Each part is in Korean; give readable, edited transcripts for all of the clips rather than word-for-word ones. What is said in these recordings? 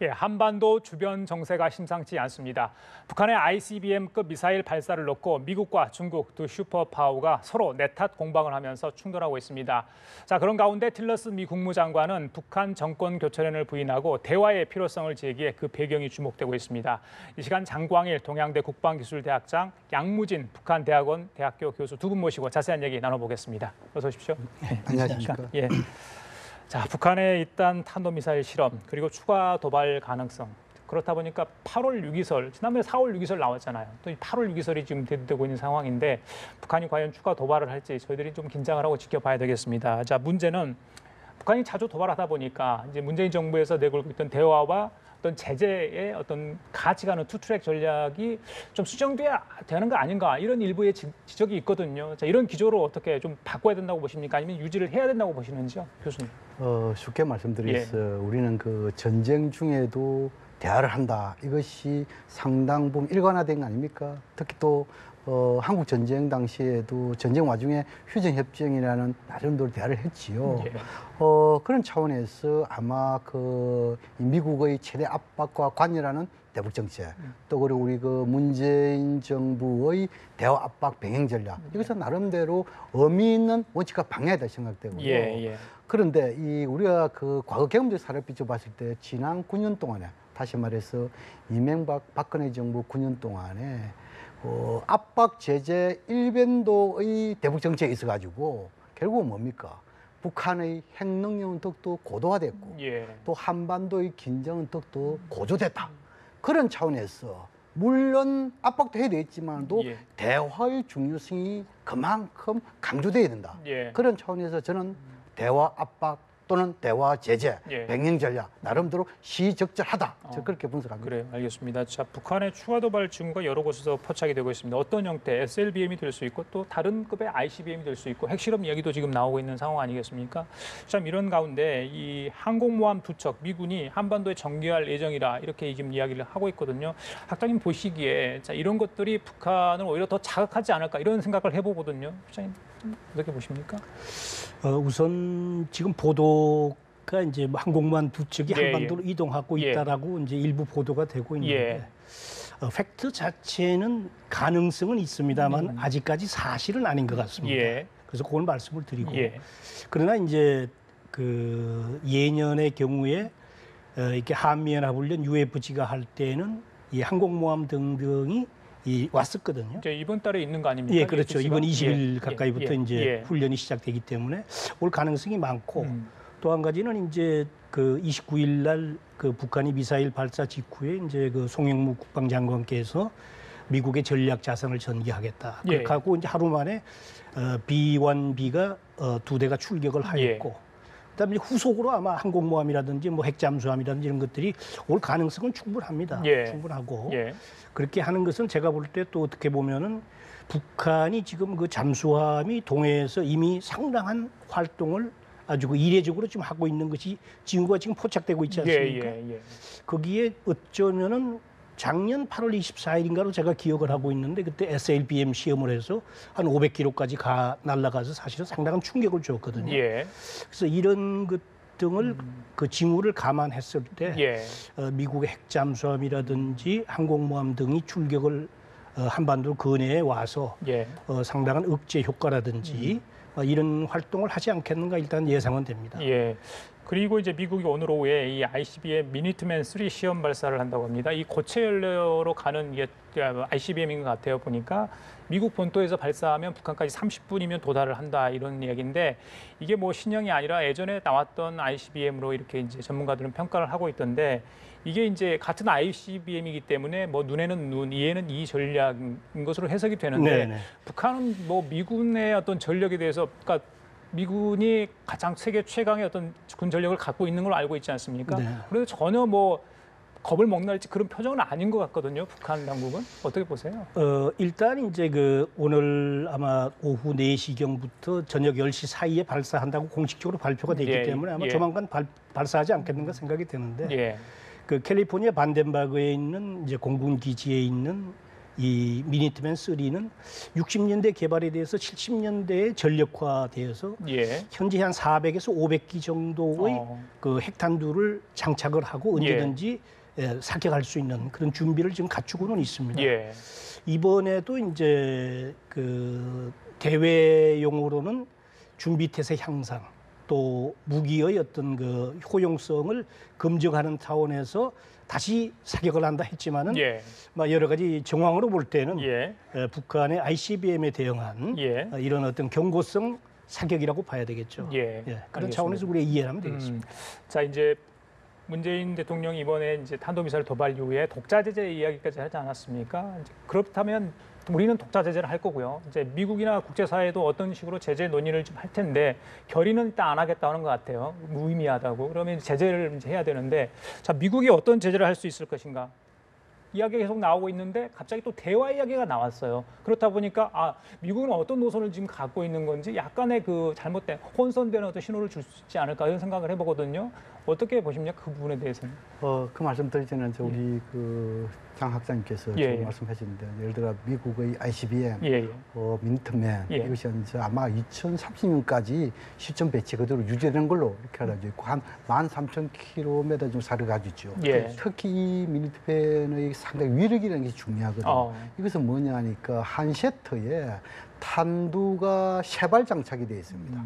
예, 한반도 주변 정세가 심상치 않습니다. 북한의 ICBM급 미사일 발사를 놓고 미국과 중국 두 슈퍼파워가 서로 내탓 공방을 하면서 충돌하고 있습니다. 자, 그런 가운데 틸러스 미 국무장관은 북한 정권 교체론을 부인하고 대화의 필요성을 제기해 그 배경이 주목되고 있습니다. 이 시간 장광일 동양대 국방기술대학장, 양무진 북한대학원 대학교 교수 두 분 모시고 자세한 얘기 나눠보겠습니다. 어서 오십시오. 네, 안녕하십니까. 예. 자, 북한의 일단 탄도미사일 실험 그리고 추가 도발 가능성. 그렇다 보니까 8월 6기설, 지난번에 4월 6기설 나왔잖아요. 또 8월 6기설이 지금 대두되고 있는 상황인데 북한이 과연 추가 도발을 할지 저희들이 좀 긴장을 하고 지켜봐야 되겠습니다. 자, 문제는 북한이 자주 도발하다 보니까 이제 문재인 정부에서 내걸고 있던 대화와 어떤 제재의 어떤 같이 가는 투트랙 전략이 좀 수정돼야 되는 거 아닌가 이런 일부의 지적이 있거든요. 자, 이런 기조로 어떻게 좀 바꿔야 된다고 보십니까? 아니면 유지를 해야 된다고 보시는지요, 교수님? 쉽게 말씀드리겠어요. 우리는 그 전쟁 중에도 대화를 한다. 이것이 상당 부분 일관화된 거 아닙니까? 특히 또 한국 전쟁 당시에도 전쟁 와중에 휴전협정이라는 나름대로 대화를 했지요. 그런 차원에서 아마 그 미국의 최대 압박과 관여라는 대북 정책, 또 그리고 우리 그 문재인 정부의 대화 압박 병행 전략, 이것은 나름대로 의미 있는 원칙과 방향이다 생각되고요. 그런데 이 우리가 그 과거 경험적 사례를 비춰봤을 때 지난 9년 동안에 다시 말해서 이명박 박근혜 정부 9년 동안에 압박 제재 일변도의 대북 정책이 있어가지고 결국은 뭡니까? 북한의 핵 능력 은덕도 고도화됐고 또 한반도의 긴장 은덕도 고조됐다. 그런 차원에서 물론 압박도 해야 되겠지만도 대화의 중요성이 그만큼 강조돼야 된다. 그런 차원에서 저는 대화 압박 또는 대화 제재, 병행 전략 나름대로 시적절하다. 저 그렇게 분석합니다. 그래요, 알겠습니다. 자, 북한의 추가 도발 징후가 여러 곳에서 포착이 되고 있습니다. 어떤 형태, SLBM이 될 수 있고 또 다른 급의 ICBM이 될 수 있고 핵실험 이야기도 지금 나오고 있는 상황 아니겠습니까? 참 이런 가운데 이 항공모함 두 척 미군이 한반도에 전개할 예정이라 이렇게 지금 이야기를 하고 있거든요. 학장님 보시기에 자, 이런 것들이 북한을 오히려 더 자극하지 않을까 이런 생각을 해보거든요. 학장님 어떻게 보십니까? 우선 지금 보도가 이제 항공모함 두 척이 한반도로 이동하고 있다라고 이제 일부 보도가 되고 있는데 팩트 자체는 가능성은 있습니다만 아직까지 사실은 아닌 것 같습니다. 그래서 그걸 말씀을 드리고 그러나 이제 그 예년의 경우에 이렇게 한미연합훈련 UFG가 할 때는 이 항공모함 등등이 왔었거든요. 이제 이번 달에 있는 거 아닙니까? 예, 그렇죠. 이번 20일 가까이부터 이제 훈련이 시작되기 때문에 올 가능성이 많고 또 한 가지는 이제 그 29일 날 그 북한이 미사일 발사 직후에 이제 그 송영무 국방장관께서 미국의 전략 자산을 전개하겠다. 그렇게 하고 이제 하루 만에 B-1B가 두 대가 출격을 하였고 그다음에 후속으로 아마 항공모함이라든지 뭐 핵잠수함이라든지 이런 것들이 올 가능성은 충분합니다. 충분하고 그렇게 하는 것은 제가 볼 때 또 어떻게 보면은 북한이 지금 그 잠수함이 동해에서 이미 상당한 활동을 아주 그 이례적으로 지금 하고 있는 것이 징후가 지금 포착되고 있지 않습니까? 거기에 어쩌면은 작년 8월 24일인가로 제가 기억을 하고 있는데 그때 SLBM 시험을 해서 한 500km까지 날아가서 사실은 상당한 충격을 줬거든요. 그래서 이런 것 등을 그 징후를 감안했을 때 미국의 핵잠수함이라든지 항공모함 등이 출격을 한반도 근해에 와서 상당한 억제 효과라든지 이런 활동을 하지 않겠는가 일단 예상은 됩니다. 그리고 이제 미국이 오늘 오후에 이 ICBM 미니트맨 3 시험 발사를 한다고 합니다. 이 고체 연료로 가는 게 ICBM인 것 같아요. 보니까 미국 본토에서 발사하면 북한까지 30분이면 도달을 한다 이런 이야기인데 이게 뭐 신형이 아니라 예전에 나왔던 ICBM으로 이렇게 이제 전문가들은 평가를 하고 있던데 이게 이제 같은 ICBM이기 때문에 뭐 눈에는 눈, 이에는 이 전략인 것으로 해석이 되는데 북한은 뭐 미군의 어떤 전력에 대해서 그러니까 미군이 가장 세계 최강의 어떤 군 전력을 갖고 있는 걸로 알고 있지 않습니까? 그래서 전혀 뭐 겁을 먹날지 그런 표정은 아닌 것 같거든요. 북한 당국은 어떻게 보세요? 일단 이제 그 오늘 아마 오후 4시경부터 저녁 10시 사이에 발사한다고 공식적으로 발표가 되기 때문에 아마 조만간 발사하지 않겠는가 생각이 드는데 그 캘리포니아 반덴버그에 있는 이제 공군 기지에 있는 이 미니트맨 3는 60년대 개발에 대해서 70년대에 전력화되어서 예. 현재 한 400에서 500기 정도의 그 핵탄두를 장착을 하고 언제든지 사격할 수 있는 그런 준비를 지금 갖추고는 있습니다. 예. 이번에도 이제 그 대외용으로는 준비태세 향상 또 무기의 어떤 그 효용성을 검증하는 차원에서 다시 사격을 한다 했지만은 예. 여러 가지 정황으로 볼 때는 예. 북한의 ICBM에 대응한 예. 이런 어떤 경고성 사격이라고 봐야 되겠죠. 예. 그런 알겠습니다. 차원에서 우리가 이해하면 되겠습니다. 자, 이제 문재인 대통령이 이번에 이제 탄도미사일 도발 이후에 독자 제재 이야기까지 하지 않았습니까? 이제 그렇다면 우리는 독자 제재를 할 거고요. 이제 미국이나 국제사회도 어떤 식으로 제재 논의를 좀 할 텐데 결의는 일단 안 하겠다는 것 같아요. 무의미하다고. 그러면 제재를 이제 해야 되는데, 자, 미국이 어떤 제재를 할 수 있을 것인가? 이야기가 계속 나오고 있는데 갑자기 또 대화 이야기가 나왔어요. 그렇다 보니까 미국은 어떤 노선을 지금 갖고 있는 건지 약간의 그 잘못된 혼선되는 어떤 신호를 줄 수 있지 않을까 이런 생각을 해보거든요. 어떻게 보십니까? 그 부분에 대해서는? 그 말씀 드리기 전에 우리 그 장 학장님께서 지금 말씀하셨는데 예를 들어 미국의 ICBM, 미니트맨 이것이 이제 아마 2030년까지 시점 배치 그대로 유지되는 걸로 이렇게 알려져 있고 한 13,000km 정도 사를 가지고 있죠. 특히 이 미니트맨의 상당히 위력이라는 게 중요하거든요. 이것은 뭐냐 하니까 한 셰터에 탄두가 3발 장착이 되어 있습니다.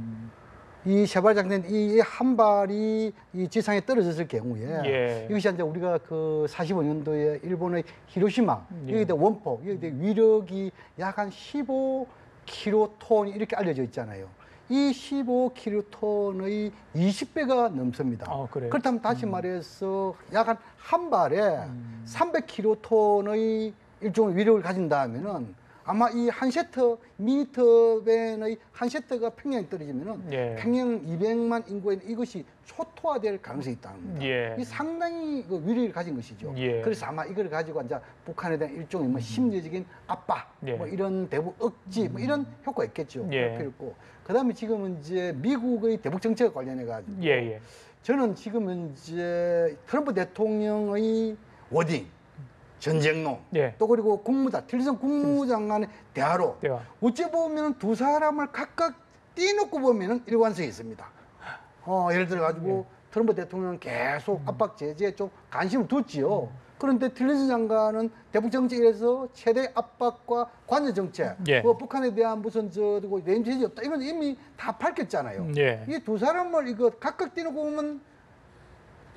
이 세발 장전 이 한 발이 이 지상에 떨어졌을 경우에 이것이 이제 우리가 그 45년도에 일본의 히로시마 여기에 대한 원포 여기에 대한 위력이 약 한 15킬로톤 이렇게 알려져 있잖아요. 이 15킬로톤의 20배가 넘습니다. 그렇다면 다시 말해서 약 한 발에 300킬로톤의 일종의 위력을 가진다면은 아마 이 한 셰터 미니트맨의 한 셰터가 평양에 떨어지면은 평양 200만 인구에 이것이 초토화될 가능성이 있다는 겁니다. 이 상당히 그 위력을 가진 것이죠. 그래서 아마 이걸 가지고 이제 북한에 대한 일종의 뭐 심리적인 압박, 뭐 이런 대북 억지, 뭐 이런 효과가 있겠죠. 그렇고 그다음에 지금은 이제 미국의 대북 정책과 관련해 가지고 저는 지금은 이제 트럼프 대통령의 워딩. 전쟁론, 또 그리고 틸러슨 국무장관의 대화로 어찌 보면 두 사람을 각각 띄놓고 보면 일관성이 있습니다. 예를 들어 가지고 트럼프 대통령은 계속 압박 제재에 좀 관심을 뒀지요. 그런데 틸러슨 장관은 대북 정책에서 최대 압박과 관여 정책, 뭐 북한에 대한 무슨 내임 제재 없다 이건 이미 다 밝혔잖아요. 이 두 사람을 이거 각각 띄놓고 보면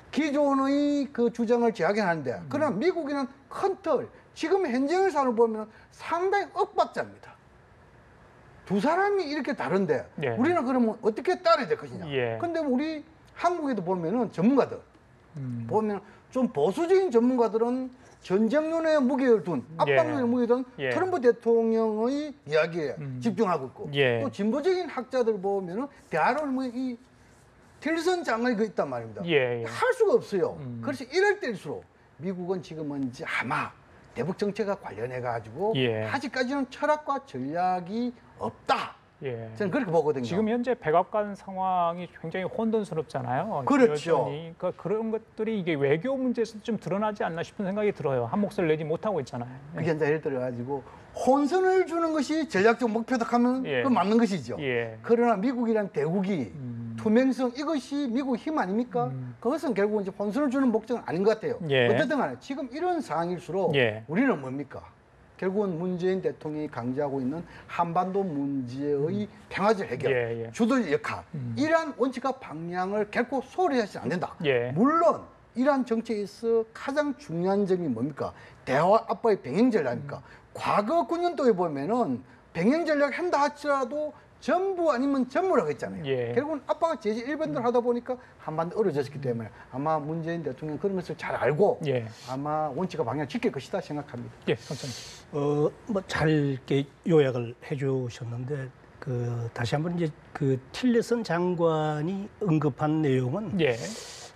기존의 그 주장을 제약하는데 그러나 미국에는 큰 틀, 지금 현재의 상을 보면 상당히 엇박자입니다. 두 사람이 이렇게 다른데 우리는 그러면 어떻게 따라야 될 것이냐. 근데 우리 한국에도 보면은 전문가들 보면 좀 보수적인 전문가들은 전쟁론에 무게를 둔 압박론에 무게를 둔 트럼프 대통령의 이야기에 집중하고 있고 또 진보적인 학자들 보면은 대화를 이 틸러슨 장관이 그 있단 말입니다. 할 수가 없어요. 그래서 이럴 때일수록 미국은 지금은 이제 아마 대북 정책과 관련해 가지고 아직까지는 철학과 전략이 없다. 저는 그렇게 보거든요. 지금 현재 백악관 상황이 굉장히 혼돈스럽잖아요. 그렇죠. 그러니까 그런 것들이 이게 외교 문제에서 좀 드러나지 않나 싶은 생각이 들어요. 한 몫을 내지 못하고 있잖아요. 그게 이제 예를 들어 가지고 혼선을 주는 것이 전략적 목표다 하면 그건 맞는 것이죠. 그러나 미국이란 대국이 투명성 이것이 미국 힘 아닙니까? 그것은 결국 이제 혼선을 주는 목적은 아닌 것 같아요. 어쨌든 간에 지금 이런 상황일수록 우리는 뭡니까? 결국은 문재인 대통령이 강조하고 있는 한반도 문제의 평화적 해결, 주도적 역할 이러한 원칙과 방향을 결코 소홀히 해서는 안 된다. 물론 이러한 정책에서 가장 중요한 점이 뭡니까? 대화 압박의 병행 전략입니까? 과거 9년도에 보면은 병행 전략 한다 할지라도 전부 아니면 전무라고 했잖아요. 결국은 압박과 제재 일반대로 하다 보니까 한반도 어려졌기 때문에 아마 문재인 대통령 그런 것을 잘 알고 아마 원칙과 방향을 지킬 것이다 생각합니다. 뭐 잘 이렇게 요약을 해주셨는데 다시 한번 이제 그 틸러슨 장관이 언급한 내용은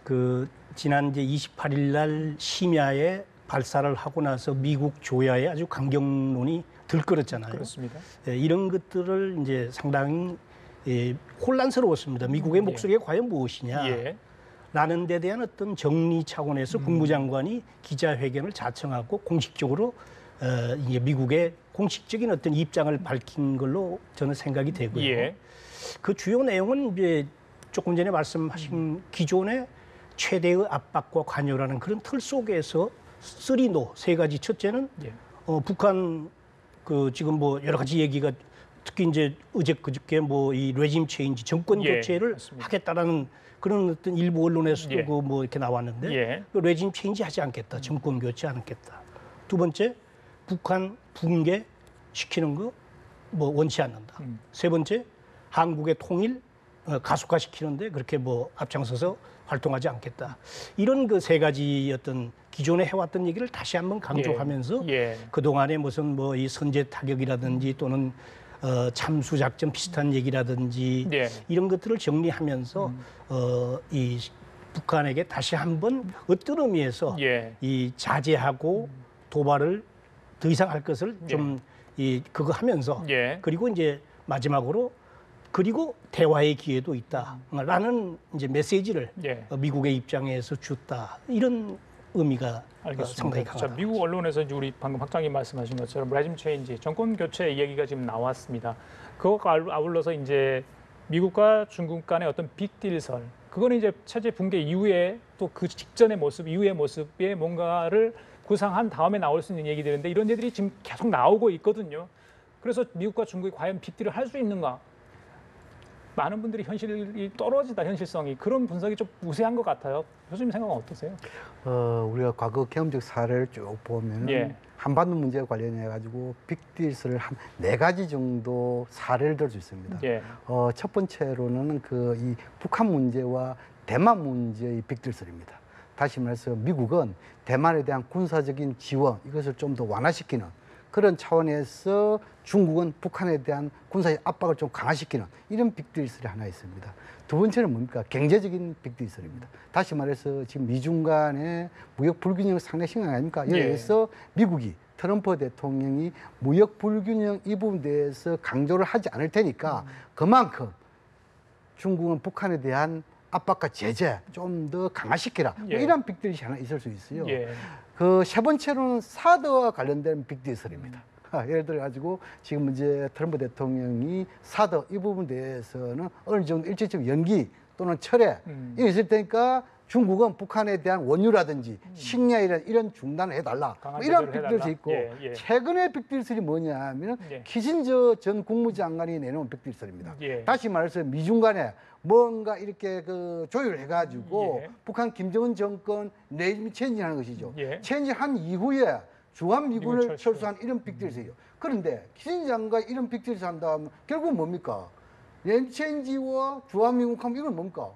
그 지난 이제 28일 날 심야에 발사를 하고 나서 미국 조야에 아주 강경론이 들끓었잖아요. 그렇습니다. 이런 것들을 이제 상당히 혼란스러웠습니다. 미국의 목소리가 과연 무엇이냐? 라는 데 대한 어떤 정리 차원에서 국무장관이 기자회견을 자청하고 공식적으로 이게 미국의 공식적인 어떤 입장을 밝힌 걸로 저는 생각이 되고요. 예. 그 주요 내용은 이제 조금 전에 말씀하신 기존의 최대의 압박과 관여라는 그런 틀 속에서 쓰리노 세 가지. 첫째는 예. 북한 그 지금 뭐 여러 가지 얘기가 특히 이제 그저께 뭐 이 레짐 체인지 정권 예, 교체를 맞습니다. 하겠다라는 그런 어떤 일부 언론에서도 예. 그 뭐 이렇게 나왔는데 예. 그 레짐 체인지 하지 않겠다. 정권 교체 않겠다. 두 번째 북한 붕괴 시키는 거 뭐 원치 않는다. 세 번째 한국의 통일 가속화시키는데 그렇게 뭐 앞장서서 활동하지 않겠다. 이런 그 세 가지 어떤 기존에 해왔던 얘기를 다시 한번 강조하면서 예. 그동안에 무슨 뭐 이 선제 타격이라든지 또는 참수 작전 비슷한 얘기라든지 예. 이런 것들을 정리하면서 이 북한에게 다시 한번 어떤 의미에서 예. 이 자제하고 도발을 더 이상 할 것을 좀 이 그거 하면서 예. 그리고 이제 마지막으로 그리고 대화의 기회도 있다라는 이제 메시지를 예. 미국의 입장에서 줬다 이런 의미가 상당히 알겠습니다. 강하다. 자, 미국 언론에서 이제 우리 방금 학장님 말씀하신 것처럼 레짐 체인지, 정권 교체 이야기가 지금 나왔습니다. 그것과 아울러서 이제 미국과 중국 간의 어떤 빅딜설, 그거는 이제 체제 붕괴 이후에 또 그 직전의 모습, 이후의 모습에 뭔가를 구상한 다음에 나올 수 있는 얘기들인데 이런 얘기들이 지금 계속 나오고 있거든요. 그래서 미국과 중국이 과연 빅딜을 할 수 있는가? 많은 분들이 현실이 떨어지다, 현실성이. 그런 분석이 좀 우세한 것 같아요. 교수님 생각은 어떠세요? 우리가 과거 경험적 사례를 쭉 보면 예. 한반도 문제와 관련해 가지고 빅딜스를 한 4가지 정도 사례를 들 수 있습니다. 예. 첫 번째로는 그 이 북한 문제와 대만 문제의 빅딜스입니다. 다시 말해서 미국은 대만에 대한 군사적인 지원 이것을 좀 더 완화시키는 그런 차원에서 중국은 북한에 대한 군사의 압박을 좀 강화시키는 이런 빅딜설이 하나 있습니다. 두 번째는 뭡니까? 경제적인 빅딜설입니다. 다시 말해서 지금 미중 간의 무역 불균형을 상당히 심각한 거 아닙니까? 여기에서 미국이 트럼프 대통령이 무역 불균형 이 부분에 대해서 강조를 하지 않을 테니까 그만큼 중국은 북한에 대한 압박과 제재 좀 더 강화시키라. 뭐 이런 빅딜이 하나 있을 수 있어요. 그 세 번째로는 사드와 관련된 빅딜설입니다. 예를 들어 가지고 지금 이제 트럼프 대통령이 사드 이 부분에 대해서는 어느 정도 일시적 연기 또는 철회 이게 있을 테니까 중국은 북한에 대한 원유라든지 식량이라는 이런 중단을 해달라. 뭐 이런 빅딜이 있고 최근의 빅딜설이 뭐냐 하면 키신저 전 국무장관이 내놓은 빅딜설입니다. 다시 말해서 미중 간에 뭔가 이렇게 그 조율해가지고 북한 김정은 정권 레짐 체인지하는 것이죠. 체인지한 이후에 주한미군을 철수한 이런 빅딜이에요. 그런데 키신저 장관과 이런 빅딜을 한다면 결국 뭡니까? 레짐 체인지와 주한미군 하면 이건 뭡니까?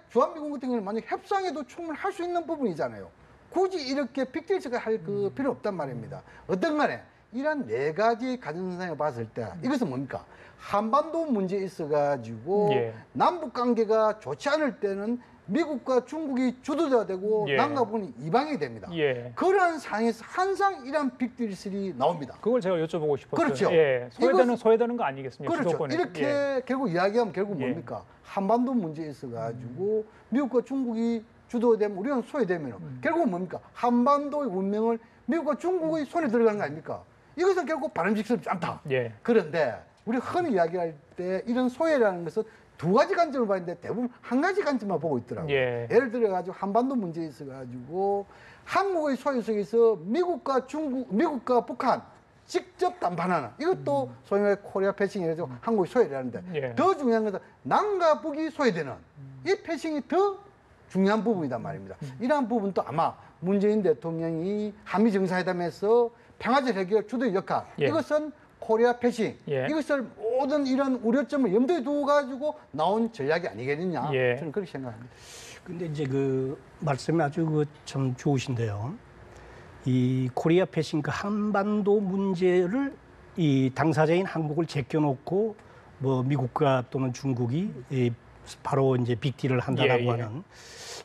주한미군 같은 경우는 만약 협상에도 충분히 할 수 있는 부분이잖아요. 굳이 이렇게 빅딜스가 할 그 필요 없단 말입니다. 어떤 간에 이런 4가지 가정선상에 봤을 때 이것은 뭡니까? 한반도 문제에 있어가지고 남북 관계가 좋지 않을 때는 미국과 중국이 주도자가 되고 남과 북한이 이방이 됩니다. 그런 상황에서 항상 이런 빅딜이 나옵니다. 그걸 제가 여쭤보고 싶었어요. 그렇죠. 소외되는 거 아니겠습니까? 그렇죠. 주도권에. 이렇게 결국 이야기하면 결국 뭡니까? 한반도 문제에 있어가지고 미국과 중국이 주도되면 우리는 소외되면 결국 뭡니까? 한반도의 운명을 미국과 중국의 손에 들어가는 거 아닙니까? 이것은 결국 바람직스럽지 않다. 그런데 우리 흔히 이야기할 때 이런 소외라는 것은 2가지 관점을 봤는데 대부분 한 가지 관점만 보고 있더라고요. 예를 들어가지고 한반도 문제에 있어가지고 한국의 소외 속에서 미국과 북한 직접 담판하는 이것도 소위 말해 코리아 패싱이라서 한국이 소외라는데 더 중요한 것은 남과 북이 소외되는 이 패싱이 더 중요한 부분이란 말입니다. 이러한 부분도 아마 문재인 대통령이 한미 정상회담에서 평화적 해결 주도의 역할 이것은 코리아 패싱 이것을 모든 이런 우려점을 염두에 두고 가지고 나온 전략이 아니겠느냐 저는 그렇게 생각합니다. 근데 이제 그 말씀이 아주 참 좋으신데요. 이 코리아 패싱 그 한반도 문제를 이 당사자인 한국을 제껴놓고 뭐 미국과 또는 중국이 바로 이제 빅딜을 한다라고 하는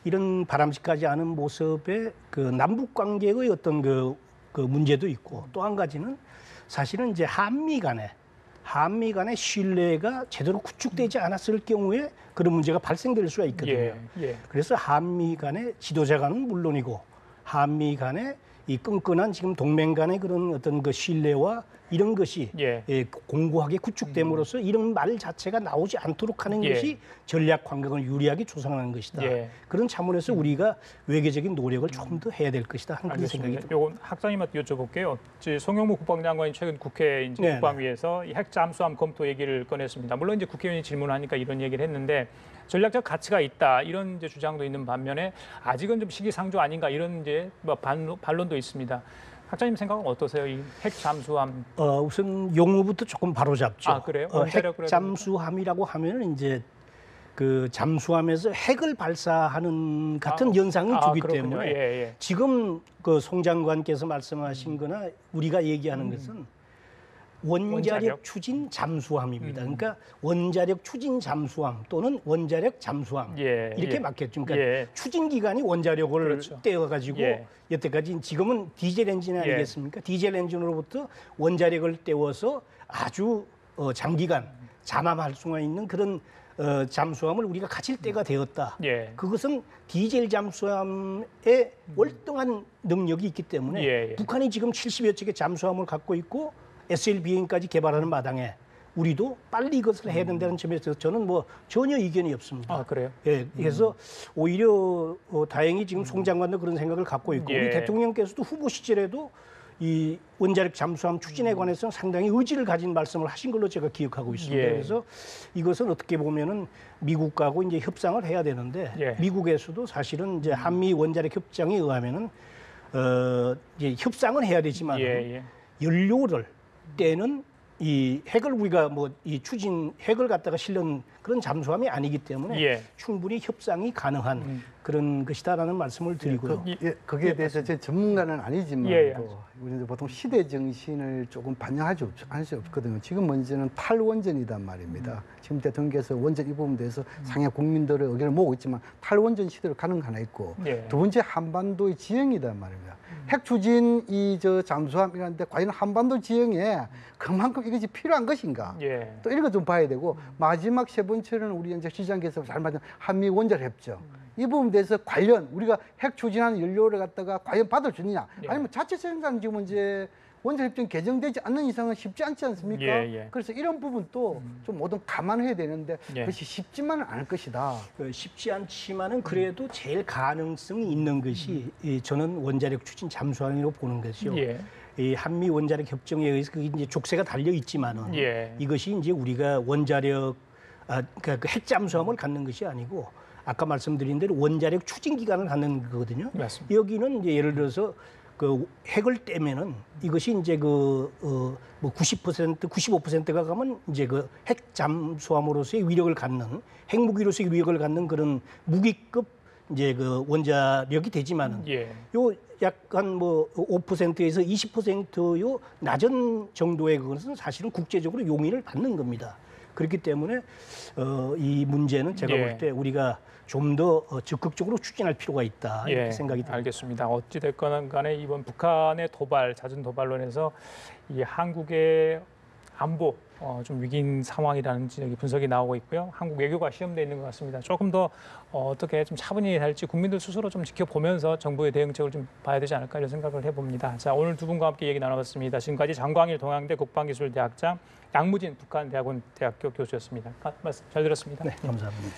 이런 바람직하지 않은 모습의 그 남북 관계의 어떤 그 문제도 있고 또 한 가지는 사실은 이제 한미 간의 신뢰가 제대로 구축되지 않았을 경우에 그런 문제가 발생될 수가 있거든요. 그래서 한미 간의 지도자 간은 물론이고 한미 간의 이 끈끈한 지금 동맹 간의 그런 어떤 그 신뢰와 이런 것이 예. 공고하게 구축됨으로써 이런 말 자체가 나오지 않도록 하는 예. 것이 전략 환경을 유리하게 조성하는 것이다. 예. 그런 차원에서 우리가 외교적인 노력을 조금 더 해야 될 것이다 하는 그런 생각이 듭니다. 요건 학장님한테 여쭤볼게요. 송영무 국방장관이 최근 국회 이제 네, 국방위에서 이 핵 잠수함 검토 얘기를 꺼냈습니다. 물론 이제 국회의원이 질문하니까 이런 얘기를 했는데 전략적 가치가 있다 이런 이제 주장도 있는 반면에 아직은 좀 시기상조 아닌가 이런 이제 뭐 반론도 있습니다. 학장님 생각은 어떠세요? 이 핵 잠수함. 우선 용어부터 조금 바로잡죠. 아, 그래요? 핵 잠수함이라고 하면은 이제 그 잠수함에서 핵을 발사하는 같은 연상을 주기 그렇군요. 때문에 예. 지금 그 송 장관께서 말씀하신 거나 우리가 얘기하는 것은 원자력 추진 잠수함입니다. 그러니까 원자력 추진 잠수함 또는 원자력 잠수함 이렇게 맞겠죠. 그러니까 추진 기간이 원자력을 그렇죠. 떼어가지고 여태까지 지금은 디젤 엔진 아니겠습니까? 디젤 엔진으로부터 원자력을 떼워서 아주 장기간 잠함할 수가 있는 그런 잠수함을 우리가 가질 때가 되었다. 그것은 디젤 잠수함의 월등한 능력이 있기 때문에 북한이 지금 70여 척의 잠수함을 갖고 있고 SLBM까지 개발하는 마당에 우리도 빨리 이것을 해야 된다는 점에서 저는 뭐 전혀 이견이 없습니다. 아, 그래요? 예, 그래서 오히려 다행히 지금 송 장관도 그런 생각을 갖고 있고 우리 대통령께서도 후보 시절에도 이 원자력 잠수함 추진에 관해서는 상당히 의지를 가진 말씀을 하신 걸로 제가 기억하고 있습니다. 그래서 이것은 어떻게 보면은 미국하고 이제 협상을 해야 되는데 미국에서도 사실은 이제 한미 원자력 협정에 의하면은 이제 협상은 해야 되지만 연료를 때는 이 핵을 우리가 뭐 이 추진 핵을 갖다가 실는 그런 잠수함이 아니기 때문에 충분히 협상이 가능한 그런 것이다라는 말씀을 드리고요. 거기에 대해서 제 전문가는 아니지만 우리는 보통 시대 정신을 조금 반영하지 않을 수 없거든요. 지금 문제는 탈원전이단 말입니다. 지금 대통령께서 원전 이 부분에 대해서 상해 국민들의 의견을 모으고 있지만 탈원전 시대로 가는 거 하나 있고 두 번째 한반도의 지형이단 말입니다. 핵 추진 저 잠수함이라는데 과연 한반도 지형에 그만큼 이것이 필요한 것인가? 또 이런 거 좀 봐야 되고 마지막 세 번째는 우리 이제 시장께서 잘 말한 한미 원자력 협정. 이 부분에 대해서 관련 우리가 핵 추진하는 연료를 갖다가 과연 받을 수 있느냐? 아니면 자체 생산 지금 이제 원자력 협정 개정되지 않는 이상은 쉽지 않지 않습니까? 그래서 이런 부분도 좀 모두 감안해야 되는데 그것이 쉽지만은 않을 것이다. 쉽지 않지만은 그래도 제일 가능성이 있는 것이 저는 원자력 추진 잠수함이라고 보는 것이요. 이 한미 원자력 협정에 의해서 그게 이제 족쇄가 달려 있지만은 이것이 이제 우리가 원자력 그러니까 그 핵 잠수함을 갖는 것이 아니고 아까 말씀드린 대로 원자력 추진 기간을 갖는 거거든요. 맞습니다. 여기는 이제 예를 들어서 그 핵을 떼면은 이것이 이제 뭐 90%, 95%가 가면 이제 그 핵 잠수함으로서의 위력을 갖는 핵무기로서의 위력을 갖는 그런 무기급 이제 그 원자력이 되지만은 요 약간 뭐 5%에서 20%요 낮은 정도의 그것은 사실은 국제적으로 용인을 받는 겁니다. 그렇기 때문에 이 문제는 제가 볼 때 우리가 좀 더 적극적으로 추진할 필요가 있다 이렇게 생각이 듭니다. 알겠습니다. 어찌 됐건 간에 이번 북한의 도발, 잦은 도발론에서 이 한국의 안보 좀 위기인 상황이라는 분석이 나오고 있고요. 한국 외교가 시험되어 있는 것 같습니다. 조금 더 어떻게 좀 차분히 할지 국민들 스스로 좀 지켜보면서 정부의 대응책을 좀 봐야 되지 않을까 이런 생각을 해봅니다. 자, 오늘 두 분과 함께 얘기 나눠봤습니다. 지금까지 장광일 동양대 국방기술대학장, 양무진 북한대학원 대학교 교수였습니다. 말씀 잘 들었습니다. 네, 감사합니다.